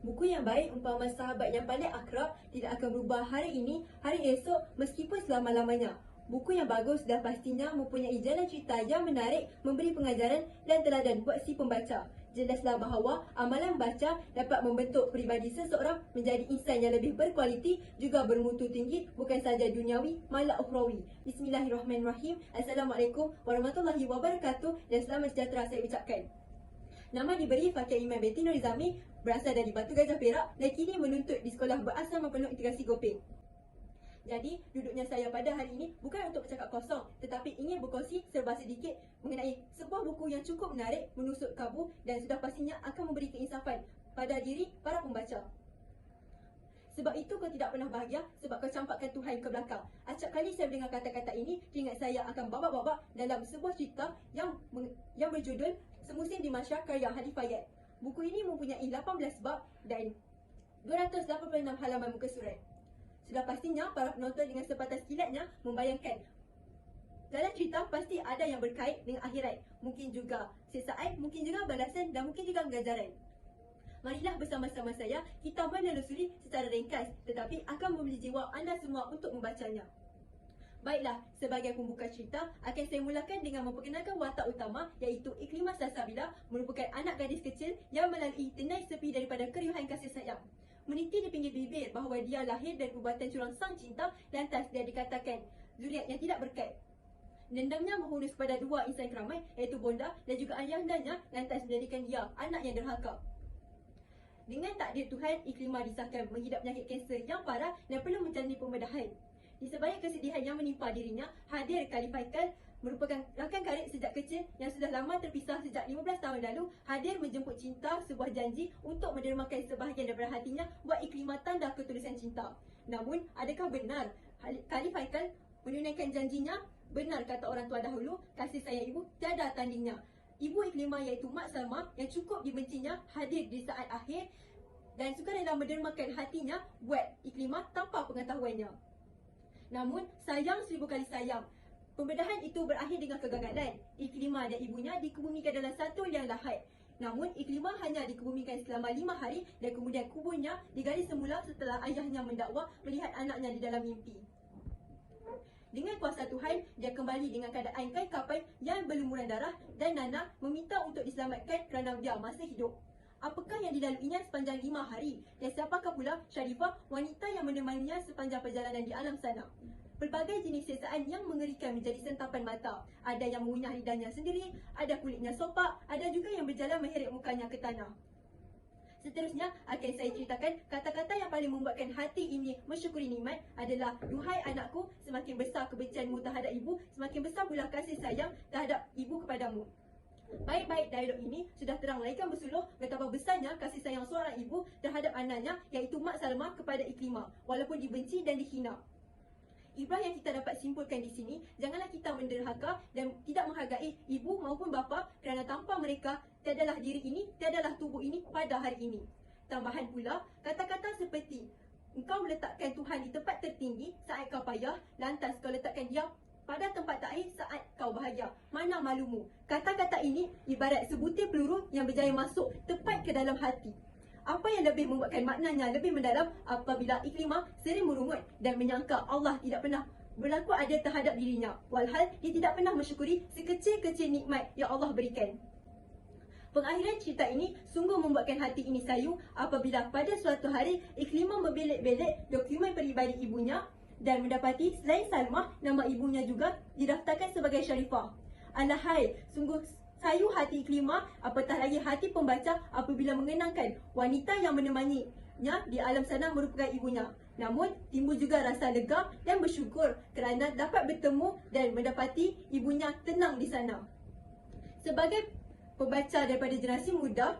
Buku yang baik umpama sahabat yang paling akrab, tidak akan berubah hari ini, hari esok meskipun selama-lamanya. Buku yang bagus dah pastinya mempunyai jalan cerita yang menarik, memberi pengajaran dan teladan buat si pembaca. Jelaslah bahawa amalan baca dapat membentuk peribadi seseorang menjadi insan yang lebih berkualiti, juga bermutu tinggi, bukan saja duniawi, malah ukhrawi. Bismillahirrahmanirrahim. Assalamualaikum warahmatullahi wabarakatuh dan selamat sejahtera saya ucapkan. Nama diberi Fakir Iman binti Nurizami, berasal dari Batu Gajah Perak dan kini menuntut di sekolah berasrama penuh integrasi Gopeng. Jadi, duduknya saya pada hari ini bukan untuk bercakap kosong, tetapi ingin berkongsi serba sedikit mengenai sebuah buku yang cukup menarik, menusuk kalbu dan sudah pastinya akan memberi keinsafan pada diri para pembaca. Sebab itu kau tidak pernah bahagia sebab kau campakkan Tuhan ke belakang. Acap kali saya mendengar kata-kata ini, ingat saya akan babak-babak dalam sebuah cerita yang berjudul Semusim di Masyar karya Hanif Fayyad. Buku ini mempunyai 18 bab dan 286 halaman muka surat. Sudah pastinya para penonton dengan sepatah kilatnya membayangkan dalam cerita pasti ada yang berkait dengan akhirat. Mungkin juga siksaan, mungkin juga balasan dan mungkin juga ganjaran. Marilah bersama-sama saya kita menelusuri secara ringkas tetapi akan membeli jiwa anda semua untuk membacanya. Baiklah, sebagai pembuka cerita akan saya mulakan dengan memperkenalkan watak utama iaitu Iklimah Salsabila, merupakan anak gadis kecil yang melalui tenai sepi daripada keriuhan kasih sayang. Meniti di pinggir bibir bahawa dia lahir dari perbuatan curang sang cinta, lantas dia dikatakan zuriat yang tidak berkat. Dendamnya menghunus kepada dua insan keramai iaitu bonda dan juga ayahandanya, lantas menjadikan dia anak yang derhaka. Dengan takdir Tuhan, Iklimah disahkan mengidap penyakit kanser yang parah dan perlu menjalani pembedahan. Di sebalik kesedihan yang menimpa dirinya, hadir Khalif Haikal, merupakan rakan karib sejak kecil yang sudah lama terpisah sejak 15 tahun lalu, hadir menjemput cinta, sebuah janji untuk mendermakan sebahagian daripada hatinya buat Iklimah tanda ketulusan cinta. Namun, adakah benar Khalif Haikal menunaikan janjinya? Benar kata orang tua dahulu, kasih sayang ibu tiada tandingnya. Ibu Iklimah iaitu Mak Salma yang cukup dibencinya hadir di saat akhir dan sukarela mendermakan hatinya buat Iklimah tanpa pengetahuannya. Namun, sayang seribu kali sayang. Pembedahan itu berakhir dengan kegagalan. Iklimah dan ibunya dikebumikan dalam satu liang lahat. Namun, Iklimah hanya dikebumikan selama 5 hari dan kemudian kuburnya digali semula setelah ayahnya mendakwa melihat anaknya di dalam mimpi. Dengan kuasa Tuhan, dia kembali dengan keadaan kain kapan yang berlumuran darah dan Nana meminta untuk diselamatkan kerana dia masih hidup. Apakah yang dilaluinya sepanjang 5 hari? Dan siapakah pula Sharifah, wanita yang menemaninya sepanjang perjalanan di alam sana? Pelbagai jenis siksaan yang mengerikan menjadi sentapan mata. Ada yang mengunyah lidahnya sendiri, ada kulitnya sopak, ada juga yang berjalan mengheret mukanya ke tanah. Seterusnya akan saya ceritakan kata-kata yang paling membuatkan hati ini mensyukuri nikmat adalah, duhai anakku, semakin besar kebencianmu terhadap ibu, semakin besar pula kasih sayang terhadap ibu kepadamu. Baik-baik dialog ini sudah terang laikan bersuluh betapa besarnya kasih sayang seorang ibu terhadap anaknya iaitu Mak Salma kepada Iklimah walaupun dibenci dan dihina. Ibrah yang kita dapat simpulkan di sini, janganlah kita menderhaka dan tidak menghargai ibu maupun bapa kerana tanpa mereka tiadalah diri ini, tiadalah tubuh ini pada hari ini. Tambahan pula, kata-kata seperti engkau meletakkan Tuhan di tempat tertinggi saat kau payah, lantas kau letakkan dia pada tempat terakhir saat kau bahagia. Mana malumu? Kata-kata ini ibarat sebutir peluru yang berjaya masuk tepat ke dalam hati. Apa yang lebih membuatkan maknanya lebih mendalam apabila Iklimah sering merungut dan menyangka Allah tidak pernah berlaku adil terhadap dirinya, walhal dia tidak pernah mensyukuri sekecil-kecil nikmat yang Allah berikan. Pengakhiran cerita ini sungguh membuatkan hati ini sayu apabila pada suatu hari Iklimah membelik-belik dokumen peribadi ibunya dan mendapati selain Salmah, nama ibunya juga didaftarkan sebagai Sharifah. Alahai, sungguh sayu hati Iklimah, apatah lagi hati pembaca apabila mengenangkan wanita yang menemaninya di alam sana merupakan ibunya. Namun, timbul juga rasa lega dan bersyukur kerana dapat bertemu dan mendapati ibunya tenang di sana. Sebagai pembaca daripada generasi muda,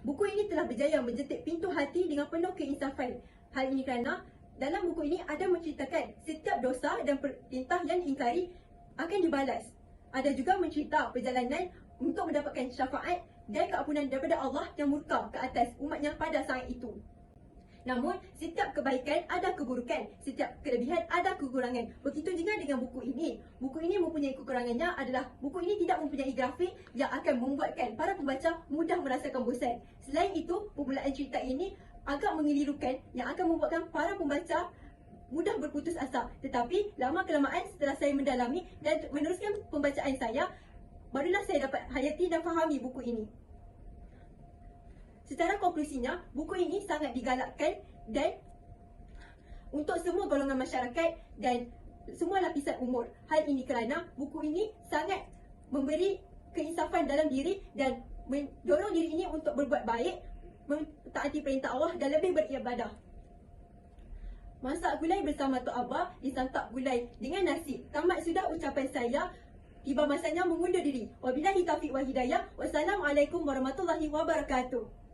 buku ini telah berjaya menjentik pintu hati dengan penuh keinsafan. Hal ini kerana dalam buku ini ada menceritakan setiap dosa dan perintah yang diingkari akan dibalas. Ada juga mencerita perjalanan untuk mendapatkan syafaat dan keampunan daripada Allah yang murka ke atas umatnya pada saat itu. Namun, setiap kebaikan ada keburukan, setiap kelebihan ada kekurangan. Begitu juga dengan buku ini. Buku ini mempunyai kekurangannya adalah buku ini tidak mempunyai grafik yang akan membuatkan para pembaca mudah merasakan bosan. Selain itu, permulaan cerita ini agak mengelirukan yang akan membuatkan para pembaca mudah berputus asa. Tetapi lama-kelamaan setelah saya mendalami dan meneruskan pembacaan saya, barulah saya dapat hayati dan fahami buku ini. Secara konklusinya, buku ini sangat digalakkan dan untuk semua golongan masyarakat dan semua lapisan umur. Hal ini kerana buku ini sangat memberi keinsafan dalam diri dan mendorong diri ini untuk berbuat baik, mentaati perintah Allah dan lebih beribadah. Masak gulai bersama Tok Abah, disantap gulai dengan nasi. Tamat sudah ucapan saya. Tiba masanya mengundur diri. Wabillahi taufiq wal hidayah. Wassalamualaikum warahmatullahi wabarakatuh.